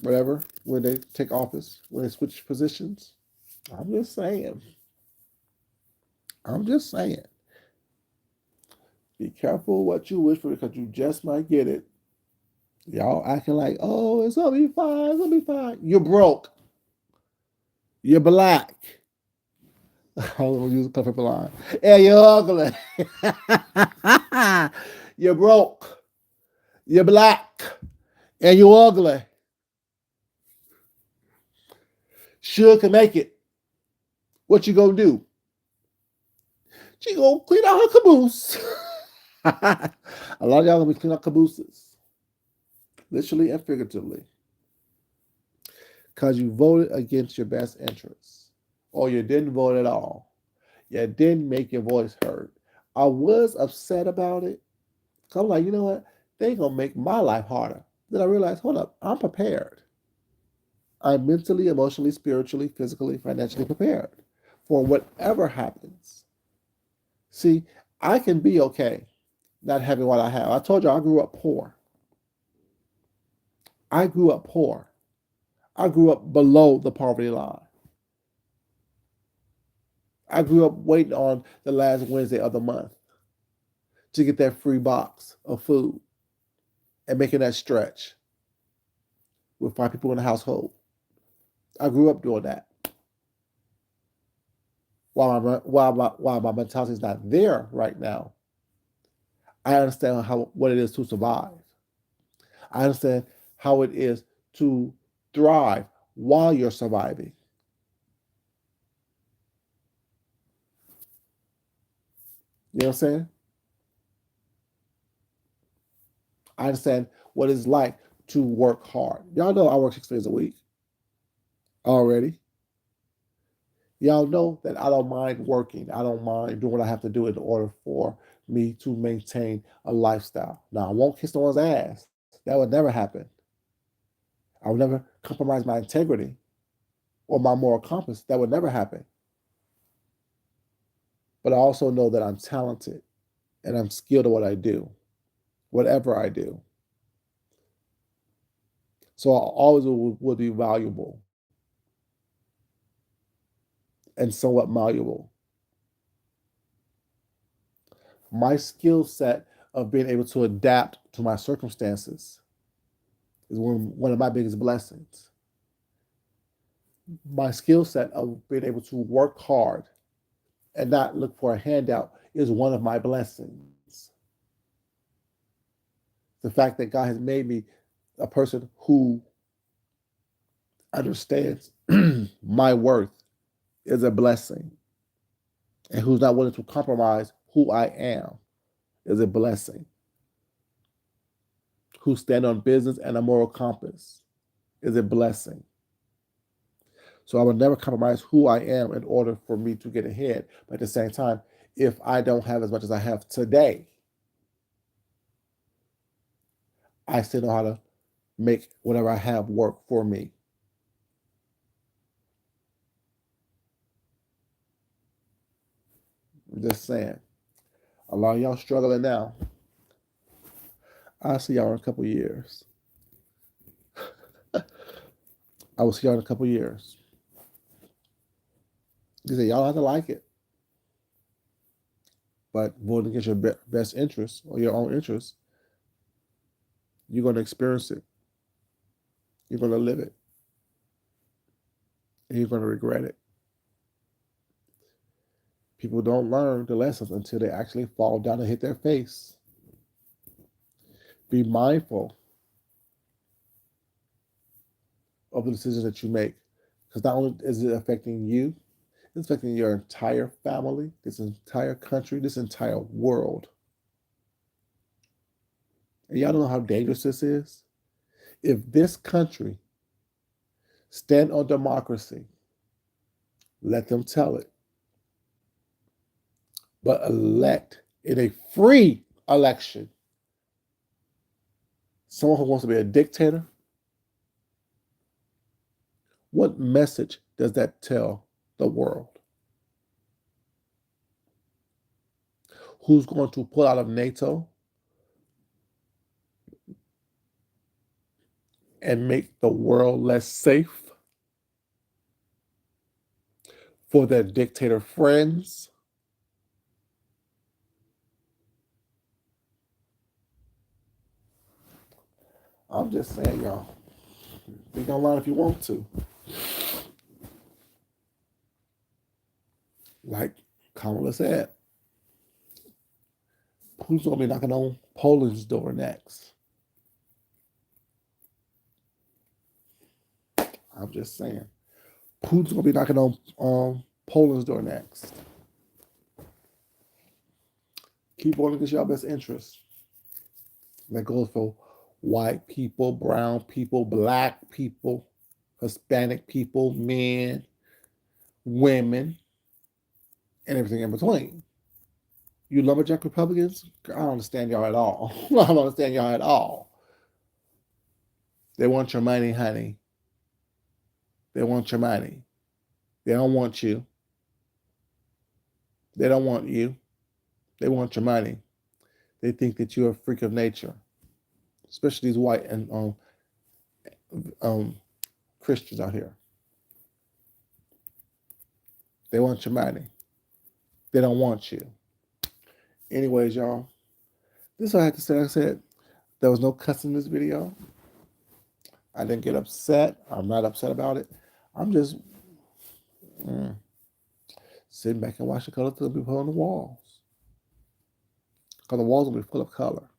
whatever, when they take office, when they switch positions. I'm just saying. I'm just saying. Be careful what you wish for because you just might get it. Y'all acting like, oh, it's gonna be fine, it's gonna be fine. You're broke. You're black. I was gonna use a perfect line. Yeah, you're ugly. You're broke. You're black. And you're ugly. Sure can make it. What you gonna do? She gonna clean out her caboose. A lot of y'all gonna be cleaning out cabooses. Literally and figuratively. Because you voted against your best interests. Or you didn't vote at all. You didn't make your voice heard. I was upset about it. I'm like, you know what? They gonna make my life harder. Then I realized, hold up, I'm prepared. I'm mentally, emotionally, spiritually, physically, financially prepared for whatever happens. See, I can be okay not having what I have. I told you I grew up poor. I grew up poor. I grew up below the poverty line. I grew up waiting on the last Wednesday of the month to get that free box of food and making that stretch with 5 people in the household. I grew up doing that. While my mentality is not there right now, I understand what it is to survive. I understand how it is to thrive while you're surviving. You know what I'm saying? I understand what it's like to work hard. Y'all know I work 6 days a week already. Y'all know that I don't mind working. I don't mind doing what I have to do in order for me to maintain a lifestyle. Now, I won't kiss no one's ass. That would never happen. I would never compromise my integrity or my moral compass. That would never happen. But I also know that I'm talented and I'm skilled at what I do, whatever I do. So I always will be valuable and somewhat malleable. My skill set of being able to adapt to my circumstances is one of my biggest blessings. My skill set of being able to work hard and not look for a handout is one of my blessings. The fact that God has made me a person who understands my worth is a blessing, and who's not willing to compromise who I am is a blessing. Who stand on business and a moral compass is a blessing. So I will never compromise who I am in order for me to get ahead. But at the same time, if I don't have as much as I have today, I still know how to make whatever I have work for me. I'm just saying. A lot of y'all struggling now. I'll see y'all in a couple years. I will see y'all in a couple years. You say y'all don't have to like it, but voting against your best interest or your own interest, you're going to experience it. You're going to live it. And you're going to regret it. People don't learn the lessons until they actually fall down and hit their face. Be mindful of the decisions that you make, because not only is it affecting you, it's affecting your entire family, this entire country, this entire world. And y'all don't know how dangerous this is. If this country stand on democracy, let them tell it, but elect in a free election someone who wants to be a dictator, what message does that tell the world? Who's going to pull out of NATO and make the world less safe for their dictator friends? I'm just saying, y'all. Think online if you want to. Like Kamala said, who's going to be knocking on Poland's door next? I'm just saying. Who's going to be knocking on Poland's door next? Keep voting against y'all best interests. That goes for white people, brown people, black people, Hispanic people, men, women, and everything in between. You lumberjack Republicans, I don't understand y'all at all. I don't understand y'all at all. They want your money, honey. They want your money. They don't want you. They don't want you. They want your money. They think that you're a freak of nature, especially these white and Christians out here. They want your money. They don't want you. Anyways, y'all, this is what I had to say. Like I said, there was no cussing in this video. I didn't get upset. I'm not upset about it. I'm just sitting back and watching color be put on the walls. Because the walls will be full of color.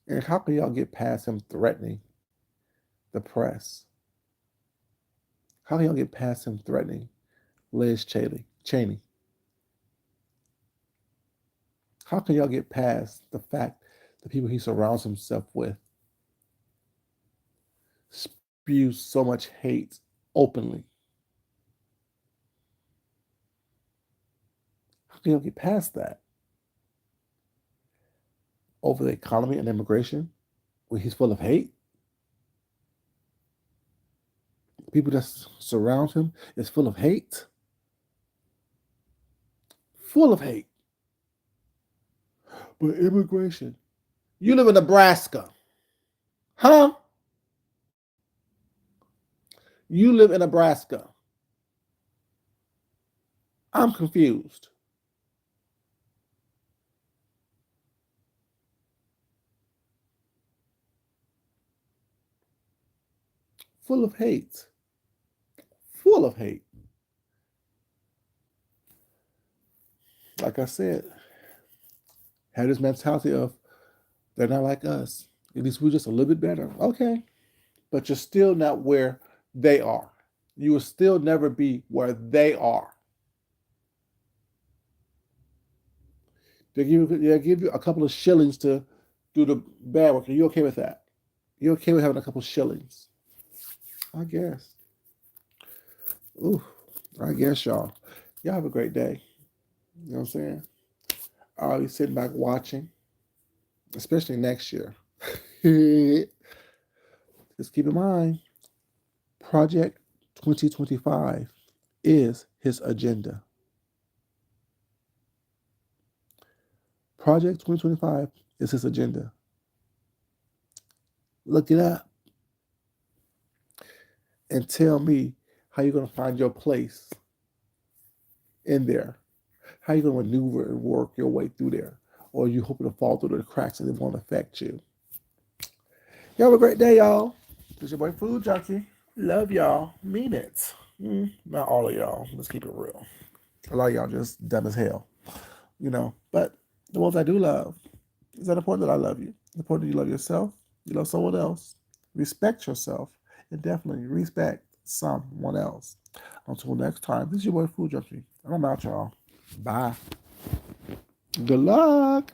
And how can y'all get past him threatening the press? How can y'all get past him threatening Liz Cheney? How can y'all get past the fact the people he surrounds himself with spew so much hate openly? How can y'all get past that? Over the economy and immigration, where he's full of hate? People that surround him is full of hate? Full of hate. But immigration. You live in Nebraska. Huh? You live in Nebraska. I'm confused. full of hate. Full of hate. Like I said, have this mentality of they're not like us. At least we're just a little bit better. Okay. But you're still not where they are. You will still never be where they are. They'll give you a couple of shillings to do the bad work. Are you okay with that? You okay with having a couple of shillings? I guess. Ooh, I guess y'all. Y'all have a great day. You know what I'm saying? I'll be sitting back watching, especially next year. Just keep in mind, Project 2025 is his agenda. Project 2025 is his agenda. Look it up and tell me how you're going to find your place in there. How you going to maneuver and work your way through there? Or you hoping to fall through the cracks and it won't affect you? Y'all have a great day, y'all. This is your boy Food Junkie. Love y'all. Mean it. Not all of y'all. Let's keep it real. A lot of y'all just dumb as hell. But the ones I do love, is that important that I love you? It's important that you love yourself, you love someone else, respect yourself, and definitely respect someone else. Until next time, this is your boy Food Junkie. I'm out, y'all. Bye. Good luck.